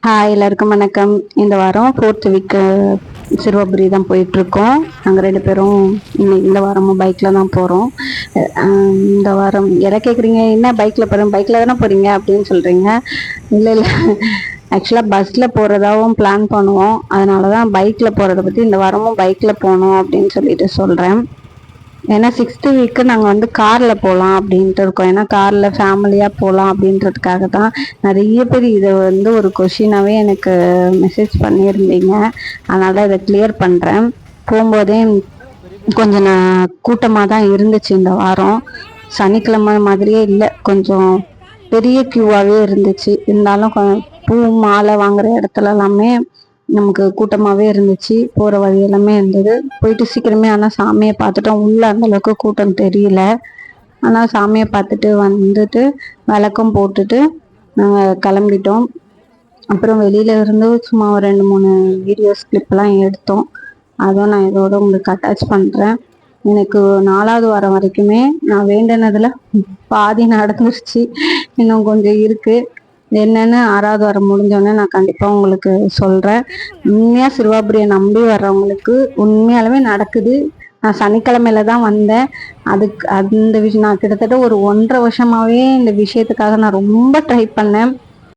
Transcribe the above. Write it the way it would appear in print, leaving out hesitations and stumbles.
எல்லாருக்கும் வணக்கம். இந்த வாரம் 4th வீக்கு சிறுவபுரி தான் போயிட்டுருக்கோம். நாங்கள் 2 பேரும் இந்த வாரமும் பைக்கில் தான் போகிறோம். இந்த வாரம் எதை கேட்குறீங்க, என்ன பைக்கில் போகிறோம், பைக்கில் தானே போகிறீங்க அப்படின்னு சொல்கிறீங்க. இல்லை இல்லை, ஆக்சுவலாக பஸ்ஸில் போகிறதாவும் பிளான் பண்ணுவோம். அதனால தான் பைக்கில் போகிறத பற்றி இந்த வாரமும் பைக்கில் போகணும் அப்படின்னு சொல்லிட்டு சொல்கிறேன். ஏன்னா 6th வீக்கு நாங்கள் காரில் போகலாம் அப்படின்ட்டு இருக்கோம். ஏன்னா காரில் ஃபேமிலியாக போகலாம் அப்படின்றதுக்காக தான். நிறைய பேர் இதை ஒரு கொஷினாகவே எனக்கு மெசேஜ் பண்ணியிருந்தீங்க. அதனால இதை கிளியர் பண்ணுறேன். போகும்போதே கொஞ்சம் கூட்டமாக தான் இருந்துச்சு. இந்த வாரம் சனிக்கிழமை மாதிரியே இல்லை, கொஞ்சம் பெரிய க்யூவாகவே இருந்துச்சு. இருந்தாலும் பூ மாலை வாங்குற இடத்துல எல்லாமே நமக்கு கூட்டமாகவே இருந்துச்சு. போகிற வழி எல்லாமே இருந்தது. போயிட்டு சீக்கிரமே ஆனால் சாமியை பார்த்துட்டோம். உள்ளே அந்தளவுக்கு கூட்டம் தெரியல. ஆனால் சாமியை பார்த்துட்டு வந்துட்டு விளக்கம் போட்டுட்டு நாங்கள் கிளம்பிட்டோம். அப்புறம் வெளியில இருந்து சும்மா ஒரு 2-3 வீடியோஸ் கிளிப்லாம் எடுத்தோம். அதுவும் நான் இதோட உங்களுக்கு அட்டாச் பண்ணுறேன். எனக்கு 4வது வாரம் வரைக்குமே நான் வேண்டினதில் பாதி நடந்துருச்சு. இன்னும் கொஞ்சம் இருக்குது. என்னன்னு 6வது வாரம் முடிஞ்சோடனே நான் கண்டிப்பாக உங்களுக்கு சொல்கிறேன். உண்மையாக சிறுவாபுரியை நம்பி வர்றவங்களுக்கு உண்மையாலுமே நடக்குது. நான் சனிக்கிழமையில தான் வந்தேன். அந்த விஷயம் நான் கிட்டத்தட்ட ஒரு 1.5 வருஷமாகவே இந்த விஷயத்துக்காக நான் ரொம்ப ட்ரை பண்ணேன்.